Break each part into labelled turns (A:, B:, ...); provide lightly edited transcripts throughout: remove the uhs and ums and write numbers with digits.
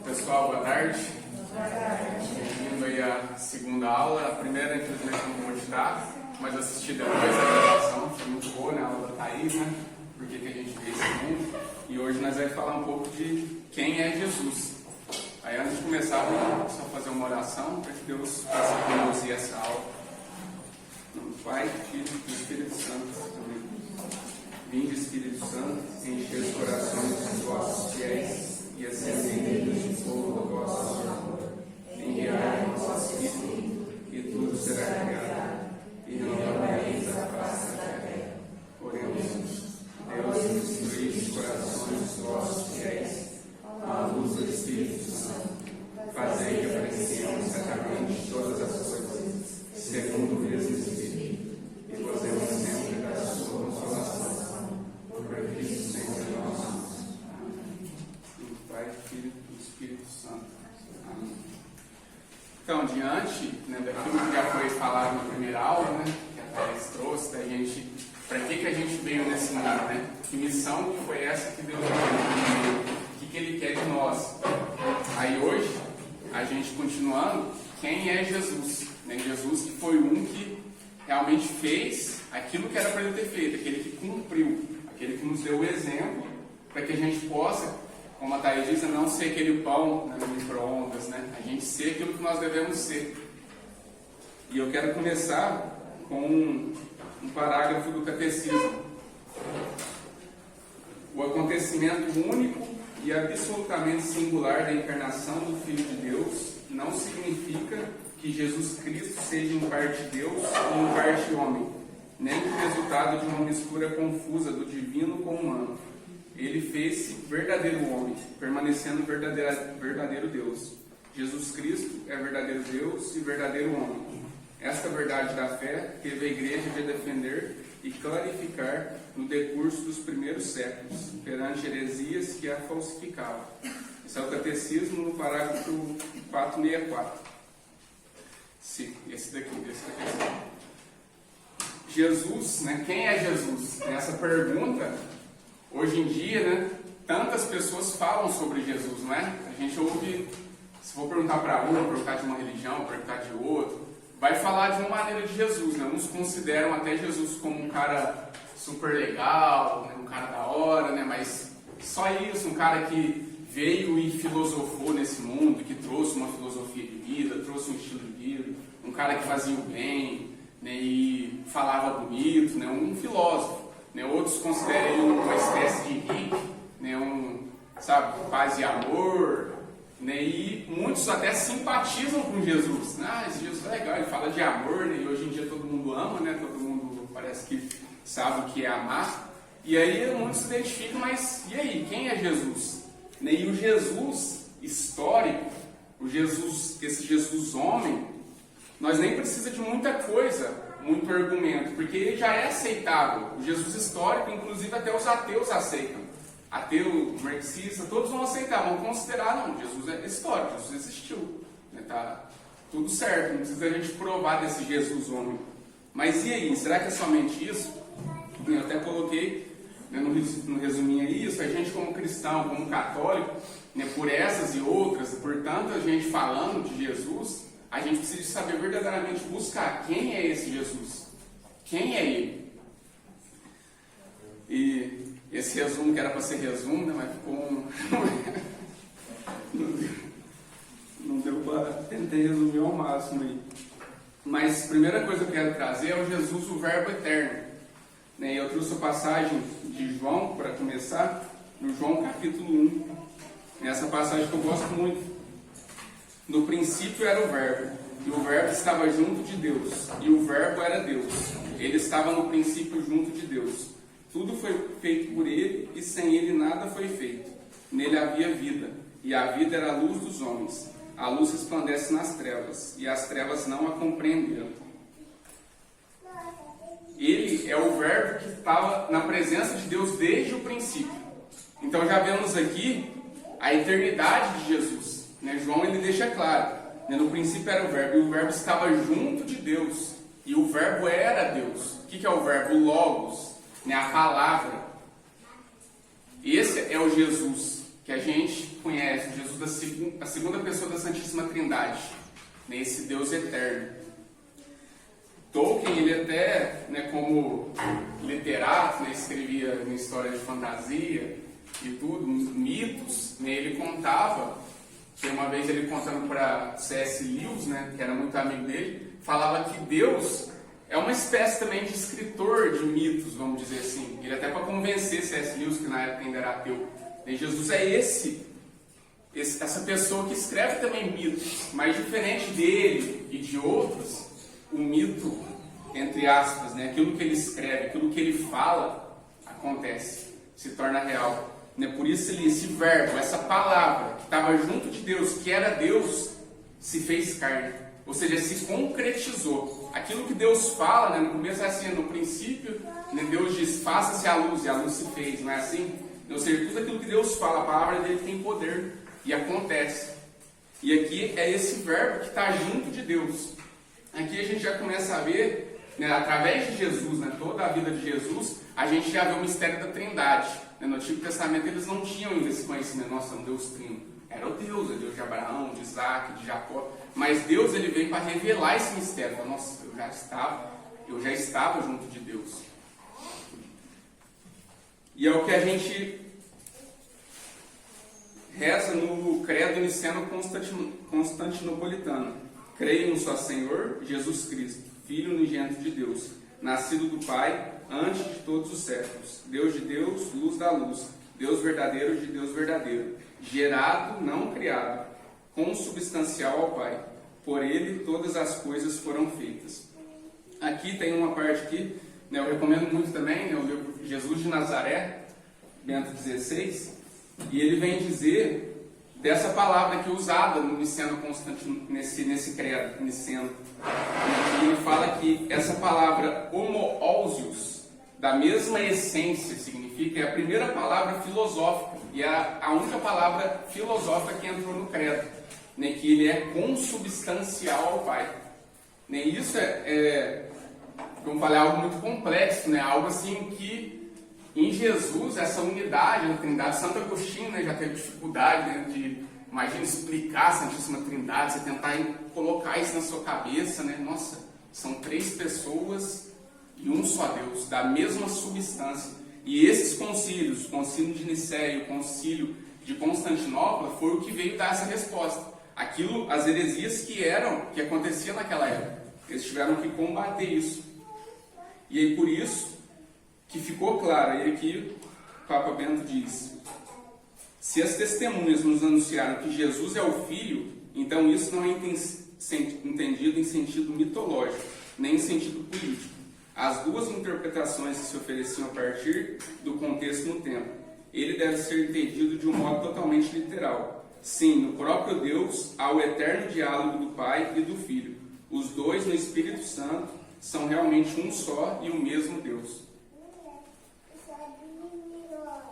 A: Pessoal, boa tarde. Bem-vindo aí à segunda aula. A primeira, infelizmente, não vou estar, mas assisti depois a gravação. Foi muito boa, né? A aula da Thaís, né? Por que a gente vê esse mundo. E hoje nós vamos falar um pouco de quem é Jesus. Aí, antes de começar, vamos só fazer uma oração para que Deus possa conduzir essa aula. No Pai, Filho e Espírito Santo. Amém. Vinde, Espírito Santo, encher os corações dos vossos fiéis e acendei de fogo o vosso amor. Enviai o vosso Espírito, e tudo será criado, e renovareis a face da terra. Oremos. Deus, instruí os corações dos vossos fiéis, à luz do Espírito Santo. Fazei que apreciemos certamente todas as coisas, segundo o mesmo Espírito, e gozemos sempre da sua consolação. Por Cristo sempre nós. Amém. Do Pai, Filho e Espírito Santo. Amém. Então, diante daquilo que já foi falado na primeira aula, né, que a Thaís trouxe, da gente, para que a gente veio nesse mundo, né? Que missão que foi essa que Deus deu? O que Ele quer de nós? Aí hoje, a gente continuando, quem é Jesus? Né? Jesus que foi um que realmente fez aquilo que era para Ele ter feito, aquele que cumpriu, aquele que nos deu o exemplo, para que a gente possa, como a Thaís diz, não ser aquele pão, né, no micro-ondas, né? A gente ser aquilo que nós devemos ser. E eu quero começar com um parágrafo do Catecismo. O acontecimento único e absolutamente singular da encarnação do Filho de Deus não significa que Jesus Cristo seja em parte Deus ou em parte homem, nem o resultado de uma mistura confusa do divino com o humano. Ele fez-se verdadeiro homem, permanecendo verdadeiro Deus. Jesus Cristo é verdadeiro Deus e verdadeiro homem. Esta verdade da fé teve a Igreja de defender e clarificar no decurso dos primeiros séculos, perante heresias que a falsificavam. Esse é o Catecismo no parágrafo 464. Sim, esse daqui. Jesus, né? Quem é Jesus? Essa pergunta, hoje em dia, né? Tantas pessoas falam sobre Jesus, não é? A gente ouve, se for perguntar para um, perguntar de uma religião, perguntar de outro, vai falar de uma maneira de Jesus, né? Uns consideram até Jesus como um cara super legal, né? Um cara da hora, né? Mas só isso, um cara que veio e filosofou nesse mundo, que trouxe uma filosofia de vida, trouxe um estilo de vida, um cara que fazia o bem, né? E falava bonito, né? Um filósofo, né? Outros consideram ele uma espécie de hippie, né? Paz e amor, né? E muitos até simpatizam com Jesus. Esse Jesus é legal, ele fala de amor, né? E hoje em dia todo mundo ama, né? Todo mundo parece que sabe o que é amar. E aí muitos se identificam, mas e aí, quem é Jesus? Né? E o Jesus histórico, esse Jesus homem, nós nem precisa de muita coisa, muito argumento, porque ele já é aceitável. O Jesus histórico, inclusive até os ateus aceitam. Ateu, marxista, todos vão aceitar, vão considerar, não, Jesus é histórico, Jesus existiu, né? Tá tudo certo, não precisa a gente provar desse Jesus homem. Mas e aí, será que é somente isso? Eu até coloquei, né, no resuminho aí, isso, a gente como cristão, como católico, né, por essas e outras, por tanta gente falando de Jesus, a gente precisa saber verdadeiramente buscar quem é esse Jesus, quem é ele. E esse resumo que era para ser resumo, né, mas ficou não deu para tentei resumir ao máximo aí. Mas a primeira coisa que eu quero trazer é o Jesus, o Verbo eterno. Né, eu trouxe a passagem de João para começar, no João capítulo 1. Essa passagem que eu gosto muito. No princípio era o Verbo, e o Verbo estava junto de Deus, e o Verbo era Deus. Ele estava no princípio junto de Deus. Tudo foi feito por ele, e sem ele nada foi feito. Nele havia vida, e a vida era a luz dos homens. A luz resplandece nas trevas, e as trevas não a compreenderam. Ele é o Verbo que estava na presença de Deus desde o princípio. Então já vemos aqui a eternidade de Jesus. Né? João ele deixa claro, né? No princípio era o Verbo, e o Verbo estava junto de Deus, e o Verbo era Deus. O que é o Verbo? O Logos, né? A palavra. Esse é o Jesus que a gente conhece, Jesus a segunda pessoa da Santíssima Trindade, né, esse Deus eterno. Tolkien, ele até, né, como literato, né, escrevia uma história de fantasia e tudo, mitos, né, ele contava, que uma vez ele contando para C.S. Lewis, né, que era muito amigo dele, falava que Deus é uma espécie também de escritor de mitos, vamos dizer assim. Ele até para convencer C.S. Lewis, que na época ainda era ateu. E Jesus é essa pessoa que escreve também mitos, mas diferente dele e de outros, o mito, entre aspas, né, aquilo que ele escreve, aquilo que ele fala, acontece, se torna real. Né? Por isso esse verbo, essa palavra que estava junto de Deus, que era Deus, se fez carne. Ou seja, se concretizou. Aquilo que Deus fala, né, no começo é assim, no princípio, né, Deus diz, faça-se a luz, e a luz se fez, não é assim? Ou seja, tudo aquilo que Deus fala, a palavra dele tem poder, e acontece. E aqui é esse verbo que está junto de Deus. Aqui a gente já começa a ver, né, através de Jesus, né, toda a vida de Jesus, a gente já vê o mistério da Trindade. Né? No Antigo Testamento eles não tinham ainda esse conhecimento, nossa, um Deus trino. Era o Deus de Abraão, de Isaac, de Jacó. Mas Deus, ele veio para revelar esse mistério. Fala, nossa, eu já estava junto de Deus. E é o que a gente reza no credo niceno-constantinopolitano. Creio no só Senhor, Jesus Cristo, Filho unigênito de Deus, nascido do Pai, antes de todos os séculos, Deus de Deus, luz da luz, Deus verdadeiro de Deus verdadeiro, gerado, não criado, consubstancial ao Pai. Por Ele todas as coisas foram feitas. Aqui tem uma parte aqui, né, eu recomendo muito também, né, o livro Jesus de Nazaré, Bento XVI, e ele vem dizer dessa palavra aqui usada no Niceno Constantino, nesse credo niceno. E ele fala que essa palavra homoousios, da mesma essência, significa, é a primeira palavra filosófica, e é a única palavra filosófica que entrou no credo, né, que ele é consubstancial ao Pai. Né, isso vamos falar, algo muito complexo, né, algo assim que em Jesus, essa unidade na Trindade, Santo Agostinho, né, já teve dificuldade, né, de, imagina, explicar a Santíssima Trindade, você tentar colocar isso na sua cabeça, né, nossa, são três pessoas e um só Deus, da mesma substância. E esses concílios, o concílio de Nicéia e o concílio de Constantinopla, foi o que veio dar essa resposta. Aquilo, as heresias que aconteciam naquela época, eles tiveram que combater isso. E aí por isso que ficou claro, e aqui o Papa Bento diz: se as testemunhas nos anunciaram que Jesus é o Filho, então isso não é entendido em sentido mitológico, nem em sentido político. As duas interpretações que se ofereciam a partir do contexto no tempo. Ele deve ser entendido de um modo totalmente literal. Sim, no próprio Deus há o eterno diálogo do Pai e do Filho. Os dois no Espírito Santo são realmente um só e o mesmo Deus.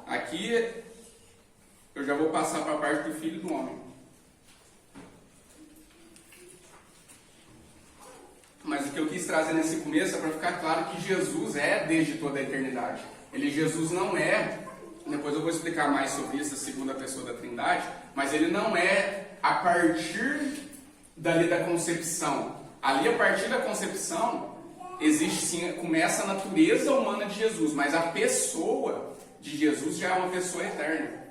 A: Aqui eu já vou passar para a parte do Filho do Homem. Mas o que eu quis trazer nesse começo é para ficar claro que Jesus é desde toda a eternidade. Jesus não é, depois eu vou explicar mais sobre isso, a segunda pessoa da Trindade, mas ele não é a partir dali da concepção. Ali, a partir da concepção, existe sim, começa a natureza humana de Jesus, mas a pessoa de Jesus já é uma pessoa eterna.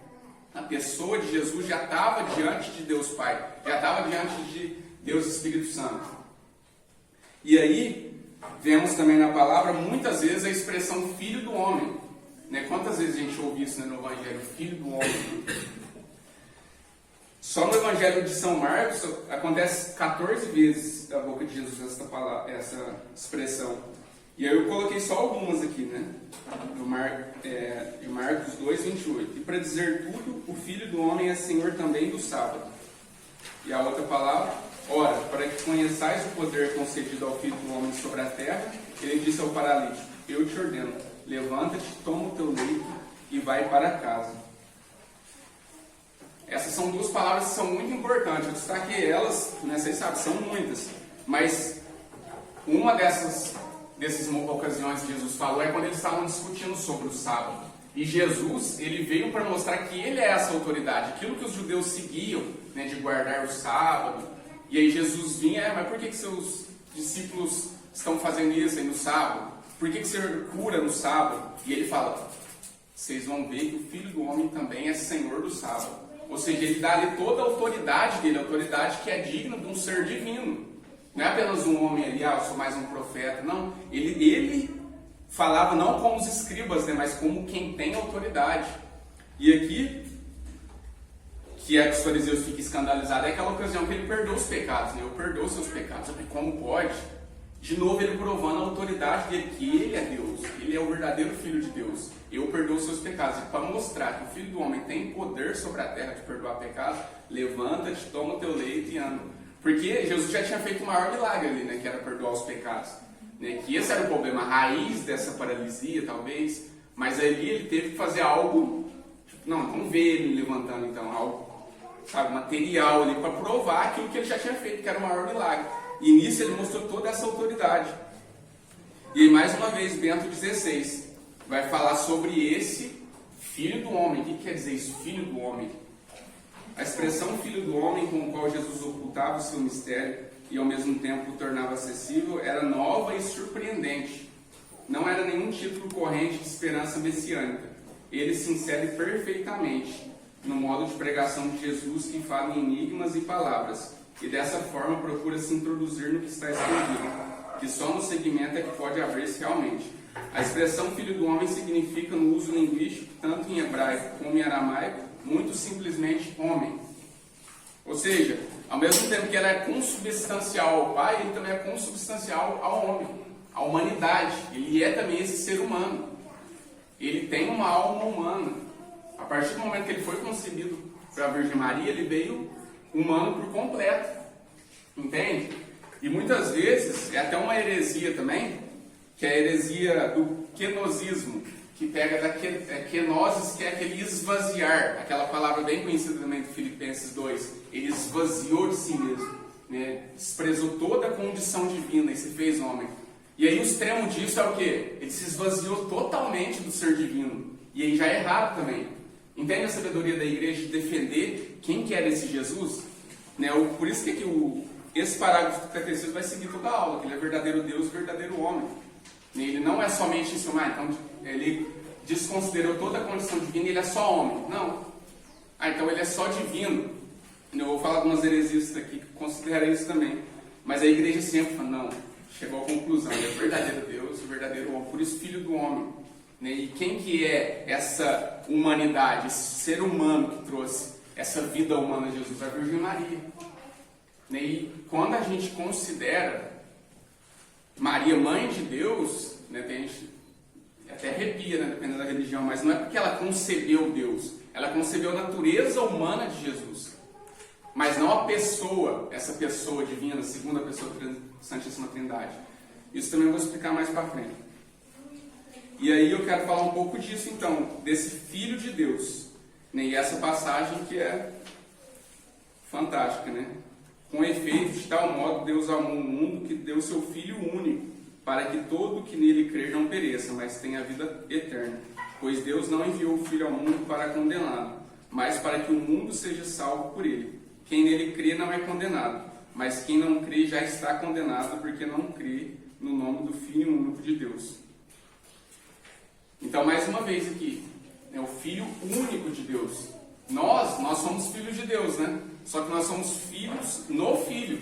A: A pessoa de Jesus já estava diante de Deus Pai, já estava diante de Deus Espírito Santo. E aí, vemos também na palavra, muitas vezes, a expressão Filho do Homem. Né? Quantas vezes a gente ouve isso, né, no Evangelho? Filho do Homem. Só no Evangelho de São Marcos acontece 14 vezes da boca de Jesus essa expressão. E aí eu coloquei só algumas aqui, né? De Marcos 2, 28. E para dizer tudo, o Filho do Homem é Senhor também do sábado. E a outra palavra: ora, para que conheçais o poder concedido ao Filho do Homem sobre a terra, ele disse ao paralítico: eu te ordeno, levanta-te, toma o teu leito e vai para casa. Essas são duas palavras que são muito importantes. Eu destaquei elas, né, vocês sabem, são muitas. Mas uma dessas ocasiões que Jesus falou é quando eles estavam discutindo sobre o sábado. E Jesus, ele veio para mostrar que ele é essa autoridade. Aquilo que os judeus seguiam, né, de guardar o sábado. E aí Jesus vinha, mas por que seus discípulos estão fazendo isso aí no sábado? Por que você cura no sábado? E ele fala, vocês vão ver que o Filho do Homem também é Senhor do sábado. Ou seja, ele dá ali toda a autoridade dele, a autoridade que é digna de um ser divino. Não é apenas um homem ali, eu sou mais um profeta. Não, ele falava não como os escribas, né, mas como quem tem autoridade. E aqui, que é que os fariseus ficam escandalizados, é aquela ocasião que ele perdoa os pecados, né? Eu perdoo seus pecados. Como pode? De novo ele provando a autoridade dele, que ele é Deus, ele é o verdadeiro Filho de Deus. Eu perdoo seus pecados. E para mostrar que o Filho do Homem tem poder sobre a terra de perdoar pecados, levanta-te, toma o teu leito e anda. Porque Jesus já tinha feito o maior milagre ali, né, que era perdoar os pecados. Né, que esse era o problema, a raiz dessa paralisia, talvez. Mas ali ele teve que fazer algo, tipo, não, vamos ver ele levantando então, algo, sabe, material ali, para provar aquilo que ele já tinha feito, que era o maior milagre. E nisso ele mostrou toda essa autoridade. E aí, mais uma vez, Bento XVI vai falar sobre esse Filho do Homem. O que quer dizer isso, Filho do Homem? A expressão Filho do Homem, com o qual Jesus ocultava o seu mistério e ao mesmo tempo o tornava acessível, era nova e surpreendente. Não era nenhum título corrente de esperança messiânica. Ele se insere perfeitamente no modo de pregação de Jesus, que fala em enigmas e palavras, e dessa forma procura se introduzir no que está escondido, que só no segmento é que pode abrir-se realmente. A expressão Filho do Homem significa, no uso linguístico, tanto em hebraico como em aramaico, muito simplesmente homem. Ou seja, ao mesmo tempo que ela é consubstancial ao Pai, ele também é consubstancial ao homem, à humanidade. Ele é também esse ser humano. Ele tem uma alma humana. A partir do momento que ele foi concebido para a Virgem Maria, ele veio humano por completo. Entende? E muitas vezes, é até uma heresia também, que é a heresia do kenosismo, que pega da kenosis, que é aquele esvaziar, aquela palavra bem conhecida também do Filipenses 2. Ele esvaziou de si mesmo, né? Desprezou toda a condição divina e se fez homem. E aí o extremo disso é o quê? Ele se esvaziou totalmente do ser divino. E aí já é errado também. Entende a sabedoria da igreja de defender quem que era esse Jesus? Né? Por isso que esse parágrafo do catecismo vai seguir toda a aula, que ele é verdadeiro Deus e verdadeiro homem. Ele não é somente ensinar, então ele desconsiderou toda a condição divina e ele é só homem. Não. Então ele é só divino. Eu vou falar de umas heresias aqui que consideram isso também. Mas a igreja sempre fala, não, chegou à conclusão, ele é verdadeiro Deus e verdadeiro homem, por isso Filho do Homem. Né? E quem que é essa humanidade, esse ser humano que trouxe essa vida humana de Jesus? A Virgem Maria. Né? E quando a gente considera Maria, mãe de Deus, né, tem gente até arrepia, né, dependendo da religião, mas não é porque ela concebeu Deus, ela concebeu a natureza humana de Jesus, mas não a pessoa, essa pessoa divina, segunda pessoa da Santíssima Trindade. Isso também eu vou explicar mais para frente. E aí eu quero falar um pouco disso então, desse Filho de Deus, né, e essa passagem que é fantástica, né? Com efeito, de tal modo Deus amou o mundo que deu seu Filho único, para que todo que nele crer não pereça, mas tenha vida eterna. Pois Deus não enviou o Filho ao mundo para condená-lo, mas para que o mundo seja salvo por ele. Quem nele crê não é condenado, mas quem não crê já está condenado, porque não crê no nome do Filho único de Deus. Então, mais uma vez aqui, é o Filho único de Deus. Nós somos filhos de Deus, né? Só que nós somos filhos no Filho,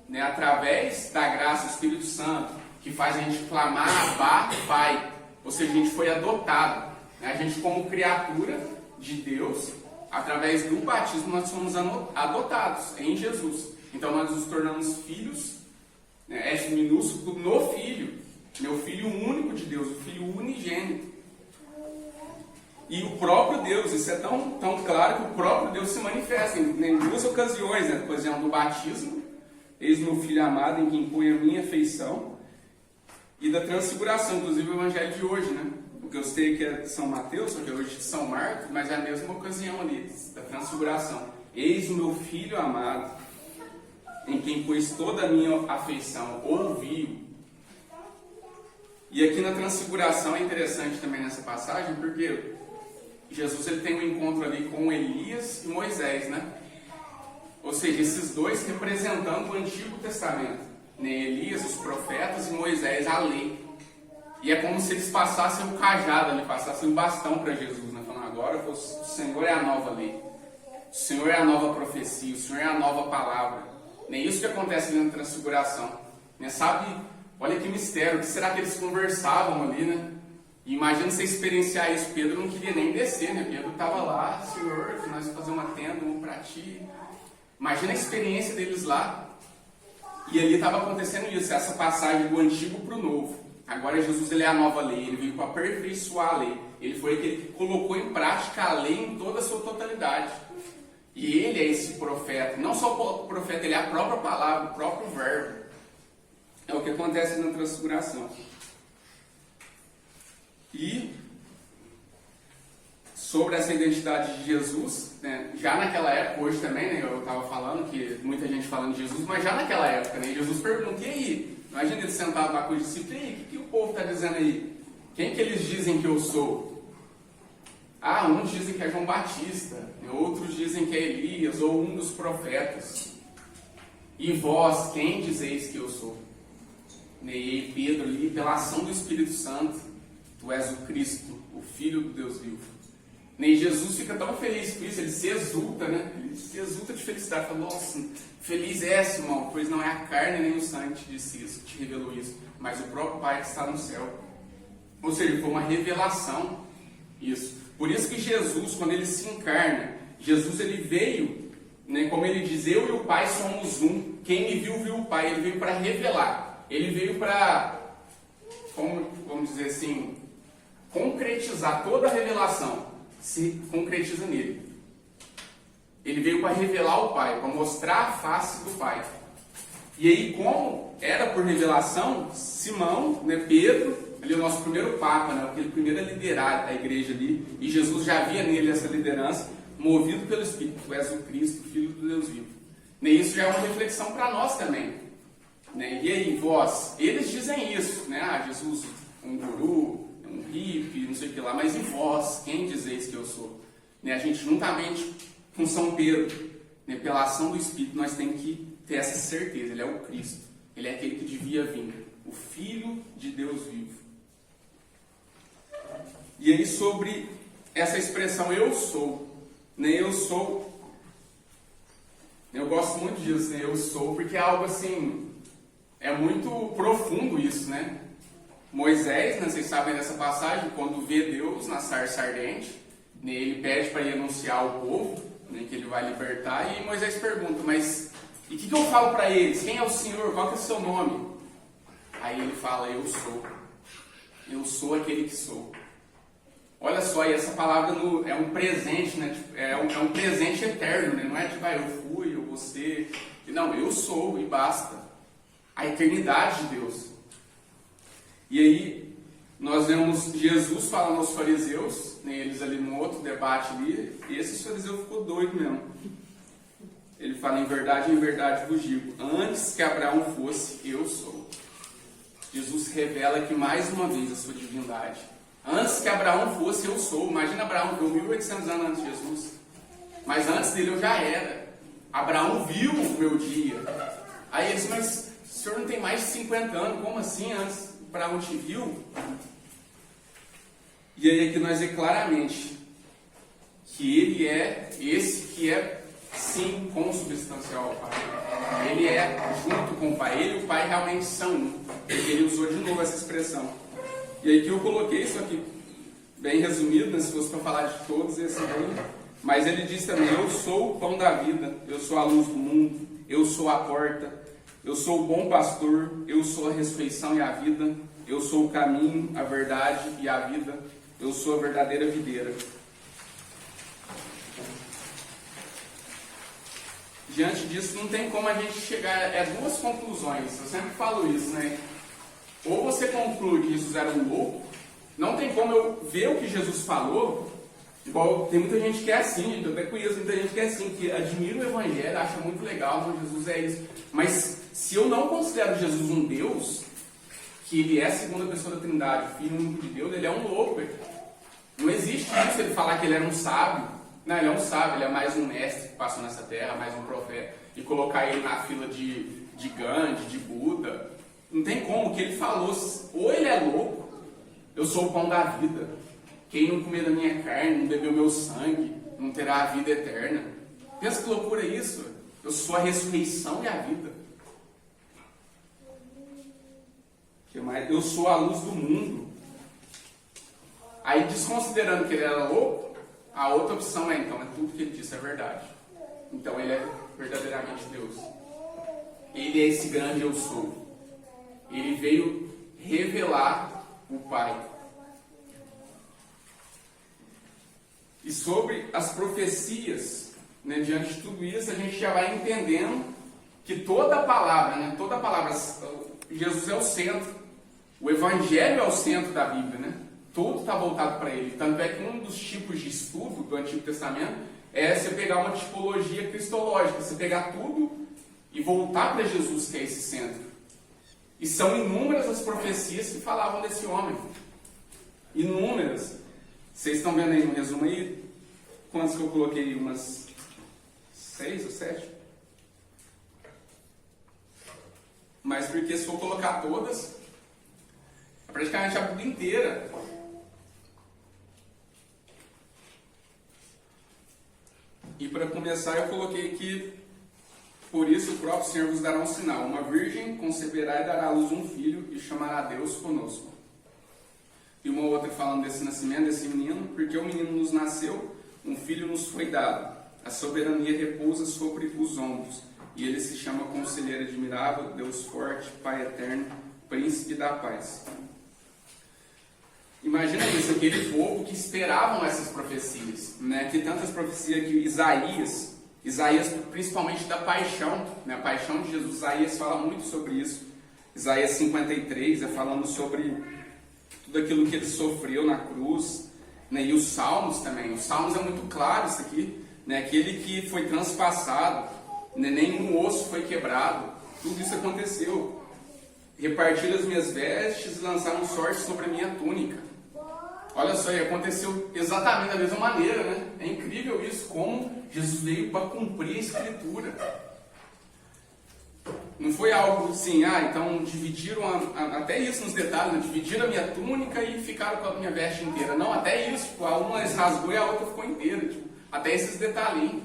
A: né? Através da graça do Espírito Santo, que faz a gente clamar Abba, Pai. Ou seja, a gente foi adotado, né? A gente, como criatura de Deus, através do batismo, nós somos adotados em Jesus. Então, nós nos tornamos filhos, né? F minúsculo, no Filho, né? O Filho único de Deus, o Filho unigênito. E o próprio Deus, isso é tão claro que o próprio Deus se manifesta em duas ocasiões, né? A ocasião do batismo, eis meu Filho amado em quem põe a minha afeição, e da transfiguração, inclusive o evangelho de hoje, né? O que eu sei que é de São Mateus, só que é hoje de São Marcos, mas é a mesma ocasião ali, da transfiguração. Eis o meu Filho amado, em quem pus toda a minha afeição, ouvi-o. E aqui na transfiguração é interessante também nessa passagem, porque Jesus ele tem um encontro ali com Elias e Moisés, né? Ou seja, esses dois representando o Antigo Testamento, né? Elias, os profetas, e Moisés, a lei. E é como se eles passassem o cajado ali, passassem o bastão para Jesus, né? Falando, agora o Senhor é a nova lei, o Senhor é a nova profecia, o Senhor é a nova palavra. Nem isso que acontece ali na transfiguração, né? Sabe? Olha que mistério, o que será que eles conversavam ali, né? E imagina você experienciar isso. Pedro não queria nem descer, né? Pedro estava lá, Senhor, que nós vamos fazer uma tenda, um para ti. Imagina a experiência deles lá. E ali estava acontecendo isso, essa passagem do antigo para o novo. Agora Jesus ele é a nova lei, ele veio para aperfeiçoar a lei. Ele foi aquele que colocou em prática a lei em toda a sua totalidade. E ele é esse profeta, não só o profeta, ele é a própria palavra, o próprio verbo. É o que acontece na transfiguração. E sobre essa identidade de Jesus, né, já naquela época, hoje também, né, eu estava falando, que muita gente falando de Jesus, mas já naquela época, né, Jesus pergunta, e aí? Imagina ele sentado lá com os discípulos, e aí, o que o povo está dizendo aí? Quem que eles dizem que eu sou? Ah, uns dizem que é João Batista, né, outros dizem que é Elias, ou um dos profetas. E vós, quem dizeis que eu sou? E Pedro ali, pela ação do Espírito Santo, tu és o Cristo, o Filho do Deus vivo. E Jesus fica tão feliz com isso, ele se exulta, né? Ele se exulta de felicidade, fala, nossa, feliz és, irmão, pois não é a carne nem o sangue que te disse isso, que te revelou isso, mas o próprio Pai que está no céu. Ou seja, foi uma revelação isso. Por isso que Jesus, quando ele se encarna, Jesus ele veio, né, como ele diz, eu e o Pai somos um, quem me viu, viu o Pai, ele veio para revelar. Ele veio para, vamos dizer assim, concretizar toda a revelação, se concretiza nele. Ele veio para revelar o Pai, para mostrar a face do Pai. E aí, como era por revelação, Simão, né, Pedro, ali o nosso primeiro Papa, né, aquele primeiro a liderar a igreja ali, e Jesus já via nele essa liderança, movido pelo Espírito, tu és o Cristo, Filho do Deus vivo. E isso já é uma reflexão para nós também. Né? E aí, vós, eles dizem isso, né? Ah, Jesus, um guru, um hippie, não sei o que lá, mas e vós, quem dizeis que eu sou? Né? A gente, juntamente com São Pedro, né, pela ação do Espírito, nós temos que ter essa certeza, ele é o Cristo, ele é aquele que devia vir, o Filho de Deus vivo. E aí, sobre essa expressão, eu sou, né? Eu sou, eu gosto muito disso, né? Eu sou, porque é algo assim... É muito profundo isso, né? Moisés, né, vocês sabem dessa passagem, quando vê Deus na sarça ardente, né, ele pede para ir anunciar ao povo, né, que ele vai libertar, e Moisés pergunta, mas e o que eu falo para eles? Quem é o Senhor? Qual que é o seu nome? Aí ele fala, eu sou aquele que sou. Olha só, e essa palavra é um presente, né? É um presente eterno, né? Não é tipo, eu fui, eu vou ser. Não, eu sou e basta. A eternidade de Deus. E aí, nós vemos Jesus falando aos fariseus, né, eles ali no outro debate ali, e esse fariseu ficou doido mesmo. Ele fala, em verdade vos digo, antes que Abraão fosse, eu sou. Jesus revela aqui mais uma vez a sua divindade. Antes que Abraão fosse, eu sou. Imagina Abraão, viu 1800 anos antes de Jesus. Mas antes dele eu já era. Abraão viu o meu dia. Aí ele disse, mas o senhor não tem mais de 50 anos, como assim antes Abraão te viu? E aí aqui nós vemos claramente que ele é esse que é sim consubstancial ao Pai. Ele é junto com o Pai. Ele e o Pai realmente são um. Ele usou de novo essa expressão. E aí que eu coloquei isso aqui bem resumido, né, se fosse para falar de todos esse bem. Mas ele diz também, eu sou o pão da vida, eu sou a luz do mundo, eu sou a porta, eu sou o bom pastor, eu sou a ressurreição e a vida, eu sou o caminho, a verdade e a vida, eu sou a verdadeira videira. Diante disso, não tem como a gente chegar a duas conclusões. Eu sempre falo isso, né? Ou você conclui que Jesus era um louco, não tem como eu ver o que Jesus falou, igual tem muita gente que é assim, eu até conheço muita gente que é assim, que admira o Evangelho, acha muito legal, Jesus é isso. Mas se eu não considero Jesus um Deus, que ele é a segunda pessoa da Trindade, Filho único de Deus, ele é um louco. Não existe isso ele falar que ele era um sábio. Não, ele é um sábio, ele é mais um mestre que passou nessa terra, mais um profeta. E colocar ele na fila de Gandhi, de Buda, não tem como. O que ele falou, ou ele é louco, eu sou o pão da vida. Quem não comer da minha carne, não beber o meu sangue, não terá a vida eterna. Pensa que loucura é isso? Eu sou a ressurreição e a vida. Que mais? Eu sou a luz do mundo. Aí, desconsiderando que ele era louco, a outra opção é, então, tudo que ele disse é verdade. Então, ele é verdadeiramente Deus. Ele é esse grande eu sou. Ele veio revelar o Pai. E sobre as profecias, né, diante de tudo isso, a gente já vai entendendo que toda a palavra, Jesus é o centro. O Evangelho é o centro da Bíblia, né? Tudo está voltado para ele. Tanto é que um dos tipos de estudo do Antigo Testamento é você pegar uma tipologia cristológica, você pegar tudo e voltar para Jesus, que é esse centro. E são inúmeras as profecias que falavam desse homem. Inúmeras. Vocês estão vendo aí no resumo aí? Quantas que eu coloquei? Umas 6 ou 7? Mas porque se for colocar todas, é praticamente a Bíblia inteira. E para começar eu coloquei aqui: por isso o próprio Senhor vos dará um sinal. Uma virgem conceberá e dará à luz um filho e chamará Deus conosco. E uma outra falando desse nascimento, desse menino: porque o menino nos nasceu, um filho nos foi dado. A soberania repousa sobre os ombros. E ele se chama Conselheiro Admirável, Deus Forte, Pai Eterno, Príncipe da Paz. Imagina isso, aquele povo que esperavam essas profecias, né? Que tantas profecias que Isaías principalmente da paixão, né? A paixão de Jesus, Isaías fala muito sobre isso. Isaías 53 é falando sobre tudo aquilo que ele sofreu na cruz, né? E os Salmos também. Os Salmos é muito claro isso aqui, né? Aquele que foi transpassado, né? Nenhum osso foi quebrado, tudo isso aconteceu. Repartiram as minhas vestes e lançaram sorte sobre a minha túnica. Olha só, e aconteceu exatamente da mesma maneira, né? É incrível isso, como Jesus veio para cumprir a Escritura. Não foi algo assim, então dividiram, até isso nos detalhes, né? Dividiram a minha túnica e ficaram com a minha veste inteira. Não, até isso, tipo, a uma rasgou e a outra ficou inteira, tipo, até esses detalhinhos.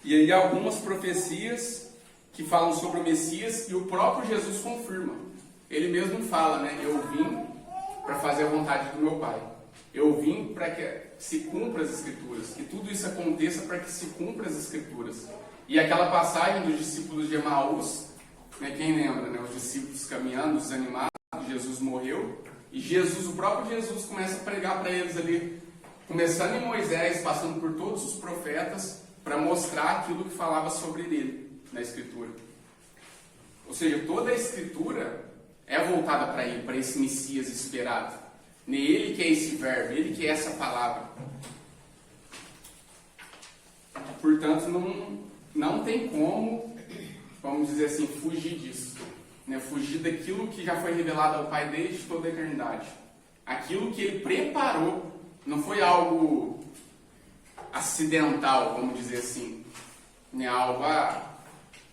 A: E aí algumas profecias que falam sobre o Messias e o próprio Jesus confirma. Ele mesmo fala, né? Eu vim para fazer a vontade do meu Pai. Eu vim para que se cumpra as Escrituras. Que tudo isso aconteça para que se cumpra as Escrituras. E aquela passagem dos discípulos de Emaús, né? Quem lembra, né? Os discípulos caminhando, desanimados, Jesus morreu. E Jesus, o próprio Jesus, começa a pregar para eles ali, começando em Moisés, passando por todos os profetas, para mostrar aquilo que falava sobre ele na Escritura. Ou seja, toda a Escritura é voltada para ele, para esse Messias esperado. Ele que é esse verbo, ele que é essa palavra. Portanto, não tem como, vamos dizer assim, fugir disso. Né? Fugir daquilo que já foi revelado ao Pai desde toda a eternidade. Aquilo que ele preparou, não foi algo acidental, vamos dizer assim. Né? Algo,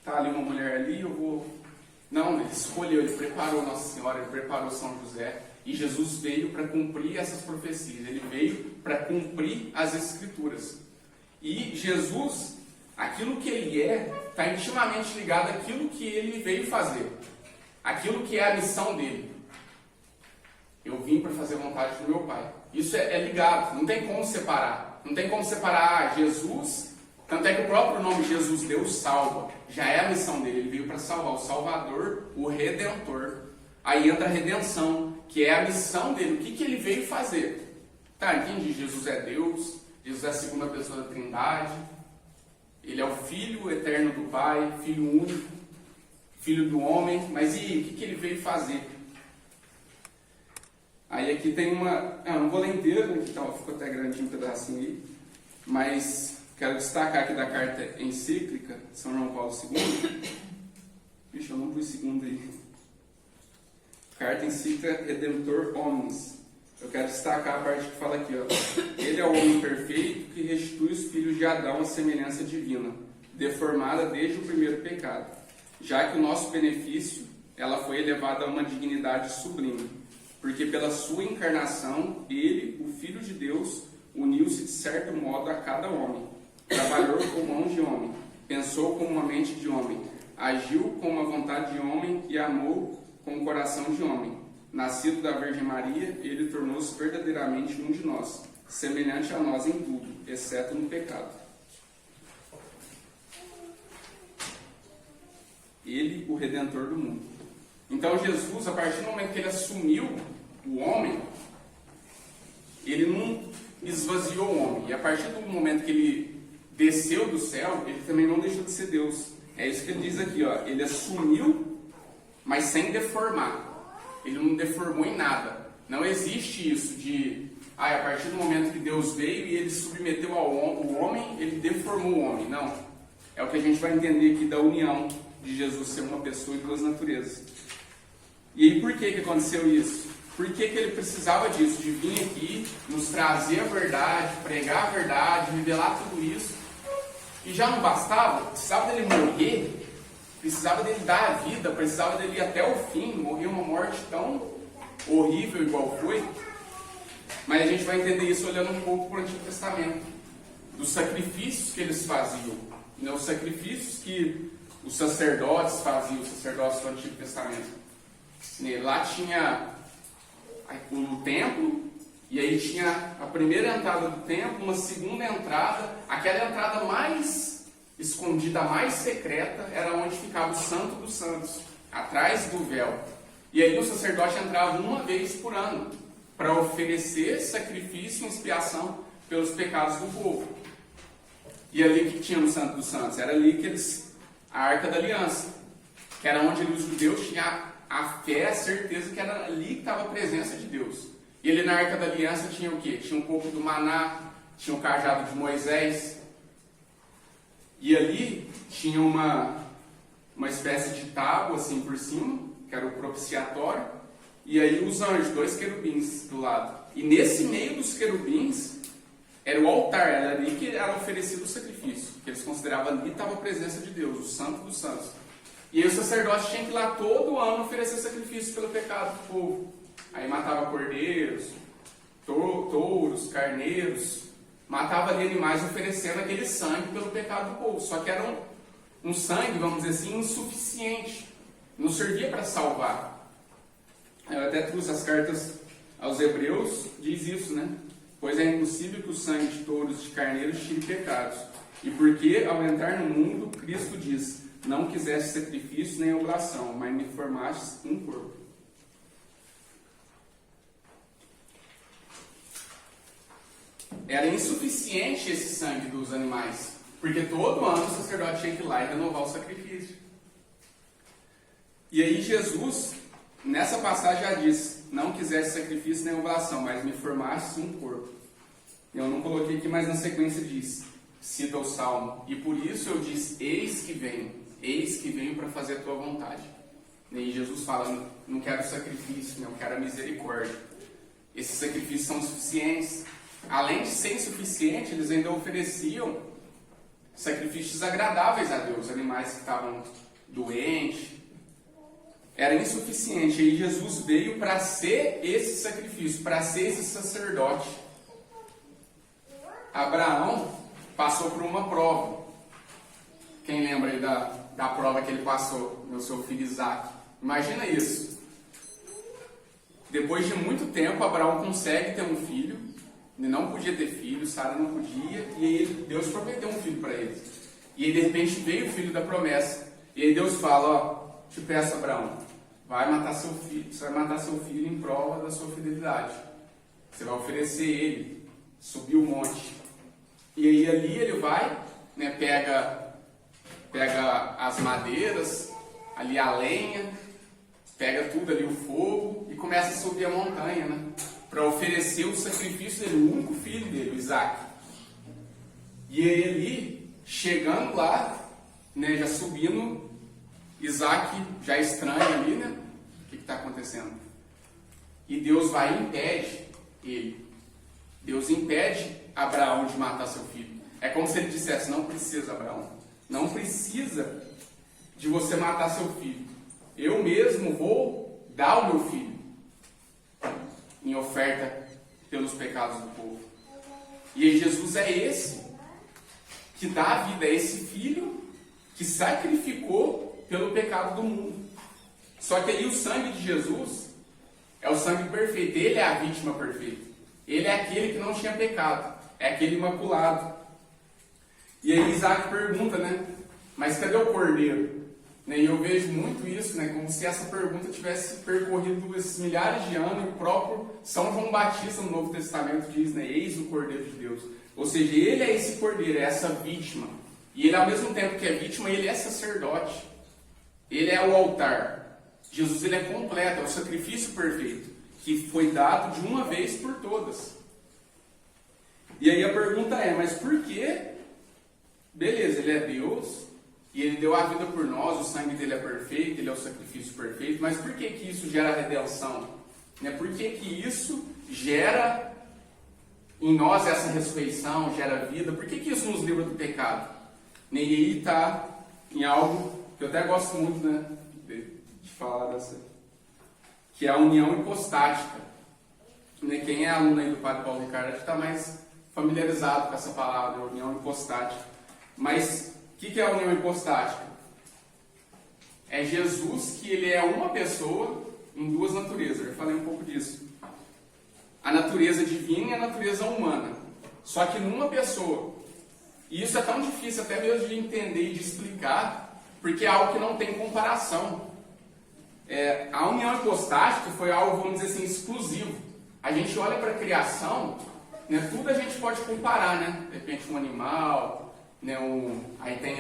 A: tá ali uma mulher ali, eu vou... Não, ele escolheu, ele preparou Nossa Senhora, ele preparou São José, e Jesus veio para cumprir essas profecias, ele veio para cumprir as Escrituras. E Jesus, aquilo que ele está intimamente ligado àquilo que ele veio fazer, aquilo que é a missão dele. Eu vim para fazer a vontade do meu Pai. Isso é ligado, não tem como separar. Não tem como separar Jesus, tanto é que o próprio nome Jesus, Deus salva, já é a missão dele, ele veio para salvar, o Salvador, o Redentor. Aí entra a redenção, que é a missão dele, o que ele veio fazer. Tá, entendi, Jesus é Deus, Jesus é a segunda pessoa da Trindade, ele é o Filho eterno do Pai, Filho único, Filho do homem, mas e o que ele veio fazer? Aí aqui tem uma, não vou ler inteiro, então ficou até grandinho um pedacinho aí, mas quero destacar aqui da carta encíclica de São João Paulo II,
B: Vixe, eu não pus segundo aí. Carta incita Redentor Homens. Eu quero destacar a parte que fala aqui, ó. Ele é o homem perfeito que restitui os filhos de Adão à semelhança divina, deformada desde o primeiro pecado, já que o nosso benefício, ela foi elevada a uma dignidade sublime, porque pela sua encarnação, ele, o Filho de Deus, uniu-se de certo modo a cada homem, trabalhou com mãos de homem, pensou com uma mente de homem, agiu com uma vontade de homem e amou com o coração de homem. Nascido da Virgem Maria, ele tornou-se verdadeiramente um de nós, semelhante a nós em tudo, exceto no pecado. Ele, o Redentor do mundo. Então Jesus, a partir do momento que ele assumiu o homem, ele não esvaziou o homem. E a partir do momento que ele desceu do céu, ele também não deixou de ser Deus. É isso que ele diz aqui, ó. Ele assumiu, mas sem deformar. Ele não deformou em nada. Não existe isso de, a partir do momento que Deus veio e ele submeteu o homem, ele deformou o homem. Não. É o que a gente vai entender aqui da união de Jesus ser uma pessoa e duas naturezas. E aí por que aconteceu isso? Por que ele precisava disso? De vir aqui, nos trazer a verdade, pregar a verdade, revelar tudo isso. E já não bastava? Precisava dele morrer? Precisava dele dar a vida, precisava dele ir até o fim, morrer uma morte tão horrível igual foi. Mas a gente vai entender isso olhando um pouco para o Antigo Testamento, dos sacrifícios que eles faziam, né? Os sacrifícios que os sacerdotes faziam, os sacerdotes do Antigo Testamento. Lá tinha o templo, e aí tinha a primeira entrada do templo, uma segunda entrada, aquela entrada mais escondida, mais secreta, era onde ficava o Santo dos Santos, atrás do véu. E aí o sacerdote entrava uma vez por ano, para oferecer sacrifício e expiação pelos pecados do povo. E ali que tinha no Santo dos Santos? Era ali que a Arca da Aliança, que era onde os judeus tinham a fé, a certeza que era ali que estava a presença de Deus. E ali na Arca da Aliança tinha o quê? Tinha um pouco do maná, tinha o cajado de Moisés. E ali tinha uma espécie de tábua assim por cima, que era o propiciatório. E aí os anjos, 2 querubins do lado. E nesse meio dos querubins era o altar, era ali que era oferecido o sacrifício. Que eles consideravam ali estava a presença de Deus, o Santo dos Santos. E aí o sacerdote tinha que ir lá todo ano oferecer sacrifício pelo pecado do povo. Aí matava cordeiros, touros, carneiros, matava ali animais oferecendo aquele sangue pelo pecado do povo. Só que era um sangue, vamos dizer assim, insuficiente. Não servia para salvar. Eu até trouxe as cartas aos Hebreus, diz isso, né? Pois é impossível que o sangue de touros e de carneiros tire pecados. E porque, ao entrar no mundo, Cristo diz: não quiseste sacrifício nem oblação, mas me formastes um corpo. Era insuficiente esse sangue dos animais, porque todo ano o sacerdote tinha que ir lá e renovar o sacrifício. E aí Jesus, nessa passagem já diz: não quiseste sacrifício nem oblação, mas me formastes um corpo. Eu não coloquei aqui, mas na sequência diz, cita o Salmo: e por isso eu disse, eis que venho para fazer a tua vontade. E Jesus fala: não quero sacrifício, não quero misericórdia. Esses sacrifícios são suficientes. Além de ser insuficiente, eles ainda ofereciam sacrifícios agradáveis a Deus, animais que estavam doentes. Era insuficiente. E Jesus veio para ser esse sacrifício, para ser esse sacerdote. Abraão passou por uma prova. Quem lembra aí da prova que ele passou no seu filho Isaac? Imagina isso. Depois de muito tempo, Abraão consegue ter um filho. Ele não podia ter filho, Sara não podia, e aí Deus prometeu um filho para ele. E aí de repente veio o filho da promessa. E aí Deus fala: ó, te peço, Abraão, vai matar seu filho, você vai matar seu filho em prova da sua fidelidade. Você vai oferecer ele, subir o monte. E aí ali ele vai, né, pega as madeiras, ali a lenha, pega tudo ali, o fogo, e começa a subir a montanha, né? Para oferecer o sacrifício dele, o único filho dele, o Isaac. E aí ali, chegando lá, né, já subindo Isaac já estranha ali, né? O que está acontecendo? E Deus vai e impede ele. Deus impede Abraão de matar seu filho. É como se ele dissesse: não precisa, Abraão. Não precisa de você matar seu filho. Eu mesmo vou dar o meu filho em oferta pelos pecados do povo. E aí Jesus é esse que dá a vida, é esse filho que sacrificou pelo pecado do mundo. Só que aí o sangue de Jesus é o sangue perfeito. Ele é a vítima perfeita. Ele é aquele que não tinha pecado. É aquele imaculado. E aí Isaac pergunta, né? Mas cadê o cordeiro? E eu vejo muito isso, né? Como se essa pergunta tivesse percorrido esses milhares de anos, e o próprio São João Batista no Novo Testamento diz, né? Eis o Cordeiro de Deus. Ou seja, ele é esse cordeiro, é essa vítima. E ele, ao mesmo tempo que é vítima, ele é sacerdote. Ele é o altar. Jesus, ele é completo, é o sacrifício perfeito, que foi dado de uma vez por todas. E aí a pergunta é, mas por que? Beleza, ele é Deus, e ele deu a vida por nós, o sangue dele é perfeito, ele é o sacrifício perfeito, mas por que isso gera redenção? Por que isso gera em nós essa ressurreição, gera vida? Por que isso nos livra do pecado? E aí está em algo que eu até gosto muito, né, de falar dessa, que é a união hipostática. Quem é aluno aí do Padre Paulo Ricardo está mais familiarizado com essa palavra, união hipostática. Mas o que é a união hipostática? É Jesus que ele é uma pessoa em duas naturezas. Eu já falei um pouco disso. A natureza divina e a natureza humana. Só que numa pessoa. E isso é tão difícil até mesmo de entender e de explicar, porque é algo que não tem comparação. A união hipostática foi algo, vamos dizer assim, exclusivo. A gente olha para a criação, né, tudo a gente pode comparar, né? De repente um animal, né, aí tem